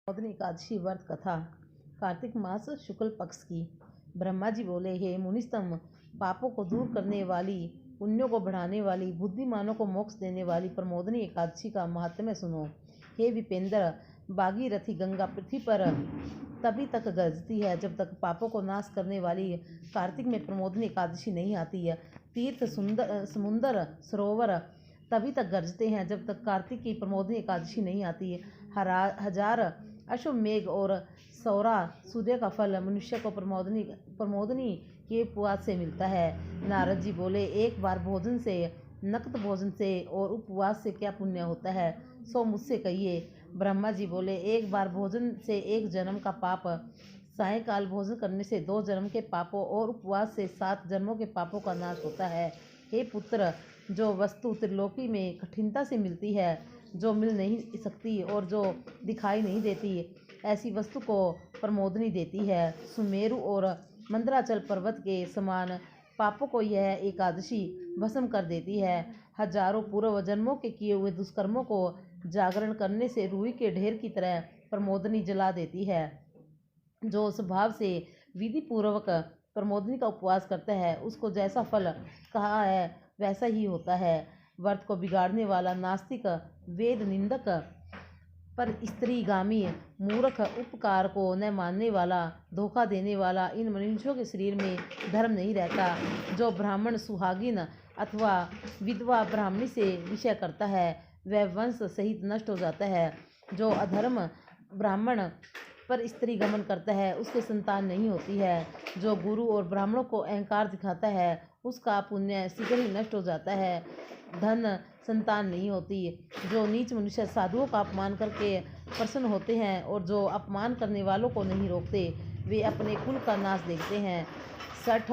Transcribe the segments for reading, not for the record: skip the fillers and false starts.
प्रमोदनी एकादशी व्रत कथा। कार्तिक मास शुक्ल पक्ष की। ब्रह्मा जी बोले, हे मुनिस्तम, पापों को दूर करने वाली, पुण्यों को बढ़ाने वाली, बुद्धिमानों को मोक्ष देने वाली प्रमोदनी एकादशी का महात्म्य सुनो। हे विपेंद्र, भागीरथी गंगा पृथ्वी पर तभी तक गरजती है जब तक पापों को नाश करने वाली कार्तिक में प्रमोदनी एकादशी नहीं आती है। तीर्थ समुंदर सरोवर तभी तक गरजते हैं जब तक कार्तिक की प्रमोदनी एकादशी नहीं आती है। हजार अश्वमेघ और सौरा सूर्य का फल मनुष्य को प्रमोदनी के उपवास से मिलता है। नारद जी बोले, एक बार भोजन से, नकद भोजन से और उपवास से क्या पुण्य होता है, सो मुझसे कहिए। ब्रह्मा जी बोले, एक बार भोजन से 1 जन्म का पाप, सायंकाल भोजन करने से 2 जन्म के पापों और उपवास से 7 जन्मों के पापों का नाश होता है। हे पुत्र, जो वस्तु त्रिलोकी में कठिनता से मिलती है, जो मिल नहीं सकती और जो दिखाई नहीं देती, ऐसी वस्तु को प्रमोदनी देती है। सुमेरु और मंदराचल पर्वत के समान पापों को यह एकादशी भस्म कर देती है। हजारों पूर्व जन्मों के किए हुए दुष्कर्मों को जागरण करने से रुई के ढेर की तरह प्रमोदनी जला देती है। जो स्वभाव से विधि पूर्वक प्रमोदनी का उपवास करता है, उसको जैसा फल कहा है वैसा ही होता है। व्रत को बिगाड़ने वाला नास्तिक, वेद निंदक, पर स्त्रीगामी, मूर्ख, उपकार को न मानने वाला, धोखा देने वाला, इन मनुष्यों के शरीर में धर्म नहीं रहता। जो ब्राह्मण सुहागिन अथवा विधवा ब्राह्मणी से विषय करता है, वह वंश सहित नष्ट हो जाता है। जो अधर्म ब्राह्मण पर स्त्री गमन करता है, उसके संतान नहीं होती है। जो गुरु और ब्राह्मणों को अहंकार दिखाता है, उसका पुण्य शीघ्र ही नष्ट हो जाता है, धन संतान नहीं होती। जो नीच मनुष्य साधुओं का अपमान करके प्रसन्न होते हैं और जो अपमान करने वालों को नहीं रोकते, वे अपने कुल का नाश देखते हैं। सठ,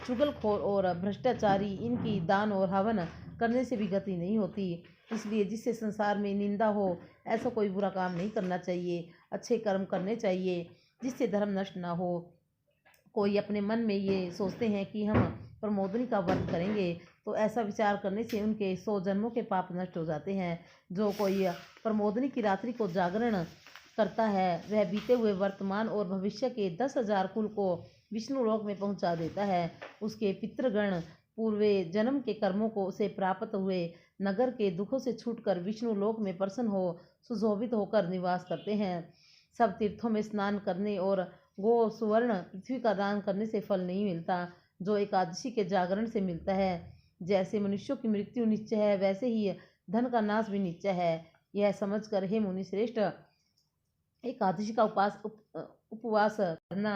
चुगलखोर और भ्रष्टाचारी, इनकी दान और हवन करने से भी गति नहीं होती। इसलिए जिससे संसार में निंदा हो, ऐसा कोई बुरा काम नहीं करना चाहिए। अच्छे कर्म करने चाहिए जिससे धर्म नष्ट ना हो। कोई अपने मन में ये सोचते हैं कि हम प्रमोदनी का व्रत करेंगे, तो ऐसा विचार करने से उनके 100 जन्मों के पाप नष्ट हो जाते हैं। जो कोई प्रमोदनी की रात्रि को जागरण करता है, वह बीते हुए, वर्तमान और भविष्य के 10,000 कुल को विष्णु लोक में पहुंचा देता है। उसके पितृगण पूर्वे जन्म के कर्मों को से प्राप्त हुए नगर के दुखों से छूटकर विष्णु लोक में प्रसन्न हो सुशोभित होकर निवास करते हैं। सब तीर्थों में स्नान करने और गो सुवर्ण पृथ्वी का दान करने से फल नहीं मिलता, जो एकादशी के जागरण से मिलता है। जैसे मनुष्यों की मृत्यु निश्चय है, वैसे ही धन का नाश भी निश्चय है। यह समझकर हे मुनि श्रेष्ठ, एकादशी का उपवास करना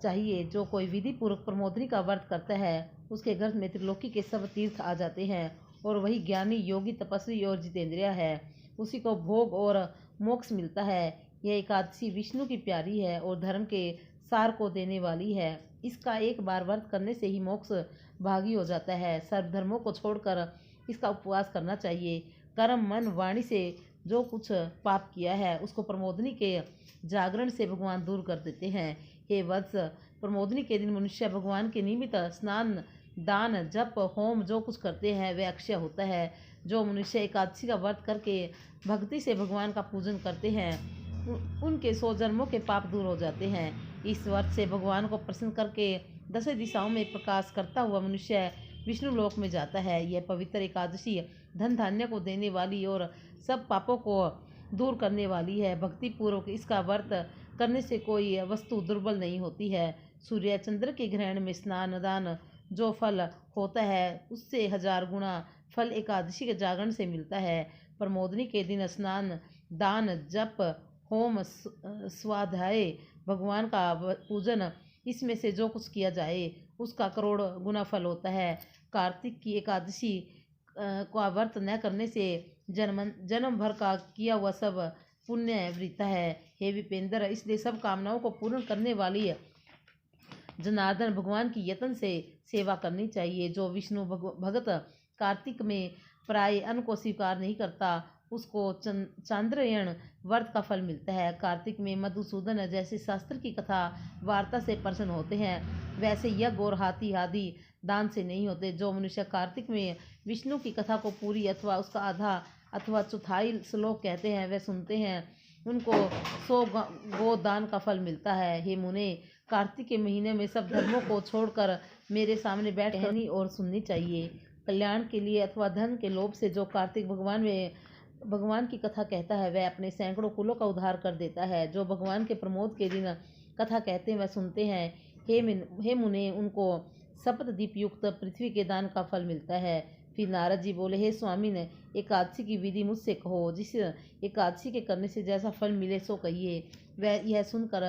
चाहिए। जो कोई विधि पूर्वक प्रमोदनी का व्रत करता है, उसके घर में त्रिलोकी के सब तीर्थ आ जाते हैं, और वही ज्ञानी, योगी, तपस्वी और जितेंद्रिय है। उसी को भोग और मोक्ष मिलता है। यह एकादशी विष्णु की प्यारी है और धर्म के सार को देने वाली है। इसका एक बार व्रत करने से ही मोक्ष भागी हो जाता है। सर्वधर्मों को छोड़कर इसका उपवास करना चाहिए। कर्म, मन, वाणी से जो कुछ पाप किया है, उसको प्रमोदनी के जागरण से भगवान दूर कर देते हैं। हे वत्स, प्रमोदनी के दिन मनुष्य भगवान के निमित्त स्नान, दान, जप, होम जो कुछ करते हैं, वह अक्षय होता है। जो मनुष्य एकादशी का व्रत करके भक्ति से भगवान का पूजन करते हैं, उनके 100 जन्मों के पाप दूर हो जाते हैं। इस व्रत से भगवान को प्रसन्न करके 10 दिशाओं में प्रकाश करता हुआ मनुष्य विष्णु लोक में जाता है। यह पवित्र एकादशी धन धान्य को देने वाली और सब पापों को दूर करने वाली है। भक्ति पूर्वक इसका व्रत करने से कोई वस्तु दुर्बल नहीं होती है। सूर्य चंद्र के ग्रहण में स्नान दान जो फल होता है, उससे 1000 गुना फल एकादशी के जागरण से मिलता है। प्रमोदनी के दिन स्नान, दान, जप, होम, स्वाध्याय, भगवान का पूजन, इसमें से जो कुछ किया जाए उसका करोड़ गुना फल होता है। कार्तिक की एकादशी का व्रत न करने से जन्म भर का किया हुआ सब पुण्य वृथा है। हे विपेंद्र, इसलिए सब कामनाओं को पूर्ण करने वाली जनार्दन भगवान की यत्न से सेवा करनी चाहिए। जो विष्णु भगत कार्तिक में प्राय अन्न को स्वीकार नहीं करता, उसको चांद्रयन व्रत का फल मिलता है। कार्तिक में मधुसूदन जैसे शास्त्र की कथा वार्ता से प्रसन्न होते हैं, वैसे यज्ञ और हाथी आदि दान से नहीं होते। जो मनुष्य कार्तिक में विष्णु की कथा को पूरी अथवा उसका आधा अथवा चौथाई श्लोक कहते हैं, वह सुनते हैं, उनको 100 गो दान का फल मिलता है। हे मुने, कार्तिक के महीने में सब धर्मों को छोड़कर मेरे सामने बैठ कहनी और सुननी चाहिए। कल्याण के लिए अथवा धन के लोभ से जो कार्तिक भगवान की कथा कहता है वह अपने सैकड़ों कुलों का उद्धार कर देता है। जो भगवान के प्रमोद के दिन कथा कहते हैं वह सुनते हैं। हे मुने, उनको सप्तद्वीप युक्त पृथ्वी के दान का फल मिलता है। फिर नारद जी बोले, हे स्वामी ने एकादशी की विधि मुझसे कहो। जिस एकादशी के करने से जैसा फल मिले सो कहिए। वह यह सुनकर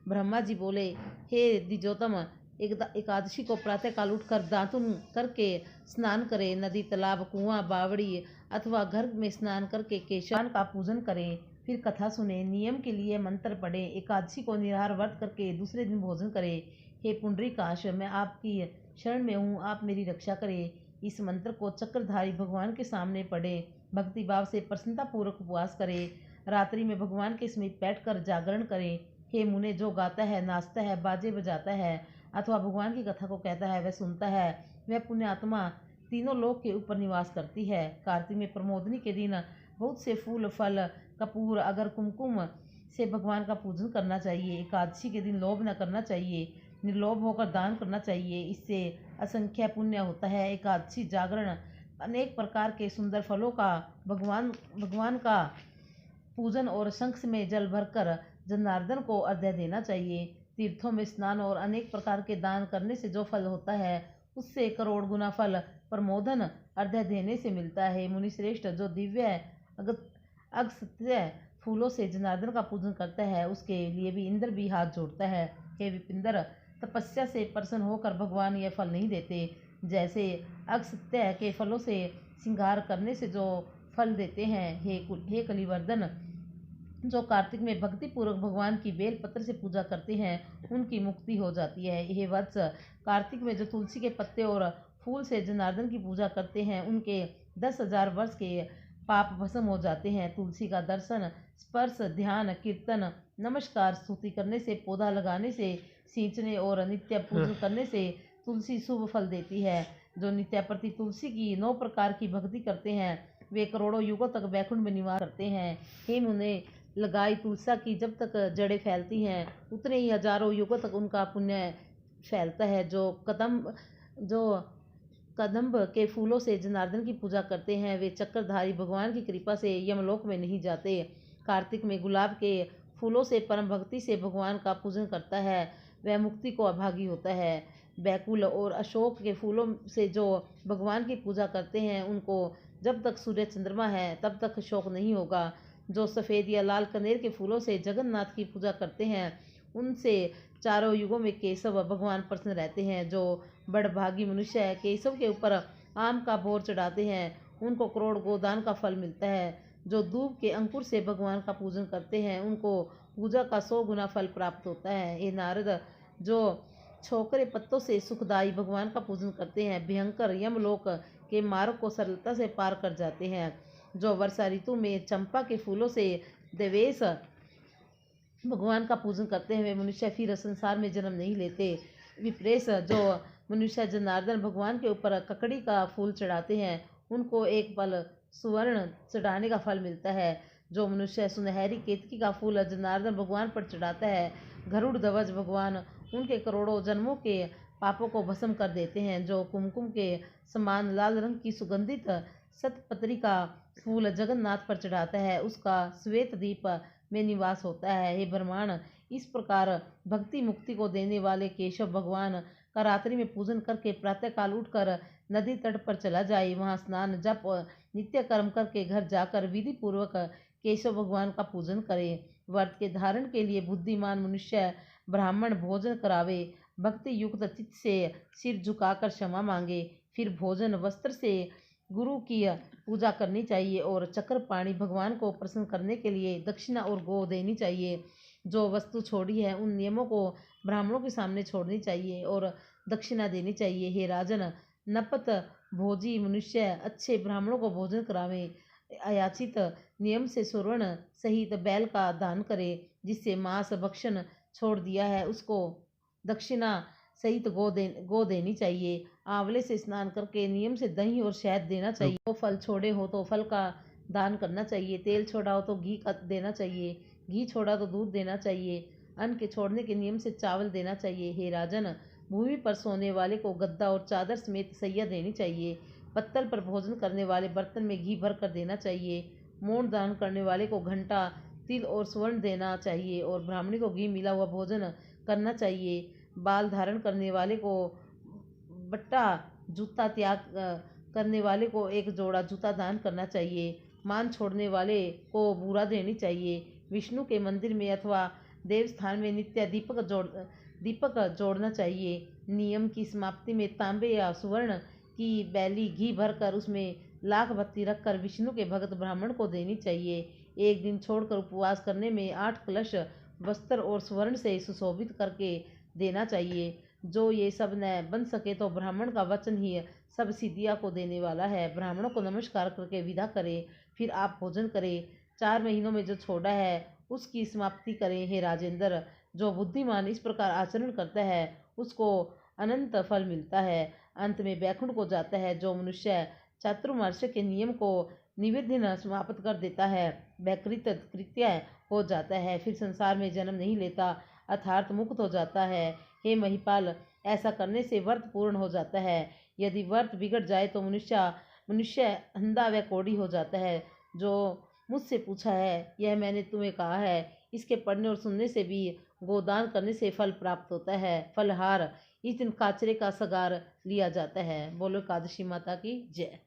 ब्रह्मा जी बोले, हे द्विजोतम, एकादशी को प्रातःकाल उठकर दातुन करके स्नान करें। नदी, तालाब, कुआं, बावड़ी अथवा घर में स्नान करके केशवान का पूजन करें। फिर कथा सुने, नियम के लिए मंत्र पढ़ें। एकादशी को निराहार व्रत करके दूसरे दिन भोजन करें। हे पुंडरीकाक्ष, मैं आपकी शरण में हूँ, आप मेरी रक्षा करें। इस मंत्र को चक्रधारी भगवान के सामने पढ़ें। भक्ति भाव से प्रसन्नता पूर्वक उपवास करें। रात्रि में भगवान के समीप बैठकर जागरण करें। हे मुने, जो गाता है, नाचता है, बाजे बजाता है अथवा भगवान की कथा को कहता है, वह सुनता है, वह पुण्यात्मा तीनों लोक के ऊपर निवास करती है। कार्तिक में प्रमोदनी के दिन बहुत से फूल, फल, कपूर, अगर, कुमकुम से भगवान का पूजन करना चाहिए। एकादशी के दिन लोभ न करना चाहिए, निर्लोभ होकर दान करना चाहिए, इससे असंख्य पुण्य होता है। एकादशी जागरण, अनेक प्रकार के सुंदर फलों का भगवान का पूजन और शंख में जल भरकर जनार्दन को अर्घ्य देना चाहिए। तीर्थों में स्नान और अनेक प्रकार के दान करने से जो फल होता है उससे करोड़ गुना फल प्रमोदन अर्घ्य देने से मिलता है। मुनिश्रेष्ठ, जो दिव्य अगस्त्य फूलों से जनार्दन का पूजन करता है उसके लिए भी इंद्र भी हाथ जोड़ता है। हे विपिंदर, तपस्या से प्रसन्न होकर भगवान यह फल नहीं देते। जैसे अगस्त्य के फलों से श्रृंगार करने से जो फल देते हैं। हे कलिवर्धन, जो कार्तिक में भक्ति पूर्वक भगवान की बेल पत्र से पूजा करते हैं उनकी मुक्ति हो जाती है। हे वत्स, कार्तिक में जो तुलसी के पत्ते और फूल से जनार्दन की पूजा करते हैं उनके 10,000 वर्ष के पाप भस्म हो जाते हैं। तुलसी का दर्शन, स्पर्श, ध्यान, कीर्तन, नमस्कार, स्तुति करने से, पौधा लगाने से, सींचने और नित्य पूजन करने से तुलसी शुभ फल देती है। जो नित्य प्रति तुलसी की 9 प्रकार की भक्ति करते हैं वे करोड़ों युगों तक वैकुंठ में निवास करते हैं। हे मुने, लगाई तुलसा की जब तक जड़ें फैलती हैं उतने ही हजारों युगों तक उनका पुण्य फैलता है। जो कदम्ब के फूलों से जनार्दन की पूजा करते हैं वे चक्रधारी भगवान की कृपा से यमलोक में नहीं जाते। कार्तिक में गुलाब के फूलों से परम भक्ति से भगवान का पूजन करता है वह मुक्ति को अभागी होता है। बैकुल और अशोक के फूलों से जो भगवान की पूजा करते हैं उनको जब तक सूर्य चंद्रमा है तब तक शोक नहीं होगा। जो सफ़ेद या लाल कनेर के फूलों से जगन्नाथ की पूजा करते हैं उनसे चारों युगों में केशव भगवान प्रसन्न रहते हैं। जो बड़भागी मनुष्य केशव के ऊपर आम का बोर चढ़ाते हैं उनको करोड़ गोदान का फल मिलता है। जो दूब के अंकुर से भगवान का पूजन करते हैं उनको पूजा का 100 गुना फल प्राप्त होता है। हे नारद, जो छोकरे पत्तों से सुखदायी भगवान का पूजन करते हैं भयंकर यमलोक के मार्ग को सरलता से पार कर जाते हैं। जो वर्षा ऋतु में चंपा के फूलों से देवेश भगवान का पूजन करते हैं वे मनुष्य फिर संसार में जन्म नहीं लेते। विप्रेश, जो मनुष्य जनार्दन भगवान के ऊपर ककड़ी का फूल चढ़ाते हैं उनको एक पल सुवर्ण चढ़ाने का फल मिलता है। जो मनुष्य सुनहरी केतकी का फूल जनार्दन भगवान पर चढ़ाता है गरुड़ ध्वज भगवान उनके करोड़ों जन्मों के पापों को भस्म कर देते हैं। जो कुमकुम के समान लाल रंग की सुगंधित शतपत्री का फूल जगन्नाथ पर चढ़ाता है उसका श्वेत दीप में निवास होता है। हे ब्रह्मांड, इस प्रकार भक्ति मुक्ति को देने वाले केशव भगवान का रात्रि में पूजन करके प्रातःकाल उठकर नदी तट पर चला जाए, वहां स्नान जप नित्य कर्म करके घर जाकर विधि पूर्वक केशव भगवान का पूजन करे। व्रत के धारण के लिए बुद्धिमान मनुष्य ब्राह्मण भोजन करावे, भक्ति युक्त चित्त से सिर झुकाकर क्षमा मांगे, फिर भोजन वस्त्र से गुरु की पूजा करनी चाहिए और चक्र पाणी भगवान को प्रसन्न करने के लिए दक्षिणा और गो देनी चाहिए। जो वस्तु छोड़ी है उन नियमों को ब्राह्मणों के सामने छोड़नी चाहिए और दक्षिणा देनी चाहिए। हे राजन, नपत भोजी मनुष्य अच्छे ब्राह्मणों को भोजन करावें, अयाचित नियम से स्वर्ण सहित बैल का दान करे। जिससे मांस भक्षण छोड़ दिया है उसको दक्षिणा सहित गो देनी चाहिए। आंवले से स्नान करके नियम से दही और शहद देना चाहिए। तो फल छोड़े हो तो फल का दान करना चाहिए, तेल छोड़ा हो तो घी का देना चाहिए। घी छोड़ा तो दूध देना चाहिए। अन्न के छोड़ने के नियम से चावल देना चाहिए। हे राजन, भूमि पर सोने वाले को गद्दा और चादर समेत सैया देनी चाहिए। पत्तल पर भोजन करने वाले बर्तन में घी भर कर देना चाहिए। मौन दान करने वाले को घंटा, तिल और स्वर्ण देना चाहिए और ब्राह्मणी को घी मिला हुआ भोजन करना चाहिए। बाल धारण करने वाले को बट्टा, जूता त्याग करने वाले को एक जोड़ा जूता दान करना चाहिए। मान छोड़ने वाले को बूरा देनी चाहिए। विष्णु के मंदिर में अथवा देवस्थान में नित्य दीपक जोड़ना चाहिए। नियम की समाप्ति में तांबे या सुवर्ण की बैली घी भरकर उसमें लाख बत्ती रखकर विष्णु के भक्त ब्राह्मण को देनी चाहिए। एक दिन छोड़कर उपवास करने में 8 कलश वस्त्र और स्वर्ण से सुशोभित करके देना चाहिए। जो ये सब न बन सके तो ब्राह्मण का वचन ही सब सिद्धियाँ को देने वाला है। ब्राह्मणों को नमस्कार करके विदा करें, फिर आप भोजन करें। 4 महीनों में जो छोड़ा है उसकी समाप्ति करें। हे राजेंद्र, जो बुद्धिमान इस प्रकार आचरण करता है उसको अनंत फल मिलता है, अंत में बैकुंठ को जाता है। जो मनुष्य चातुर्मास्य के नियम को निवेदन समाप्त कर देता है वह कृत्य हो जाता है, फिर संसार में जन्म नहीं लेता, अर्थात मुक्त हो जाता है। हे महिपाल, ऐसा करने से व्रत पूर्ण हो जाता है। यदि व्रत बिगड़ जाए तो मनुष्य अंधा व कोढ़ी हो जाता है। जो मुझसे पूछा है यह मैंने तुम्हें कहा है। इसके पढ़ने और सुनने से भी गोदान करने से फल प्राप्त होता है। फलहार इस दिन काचरे का सगार लिया जाता है। बोलो एकादशी माता की जय।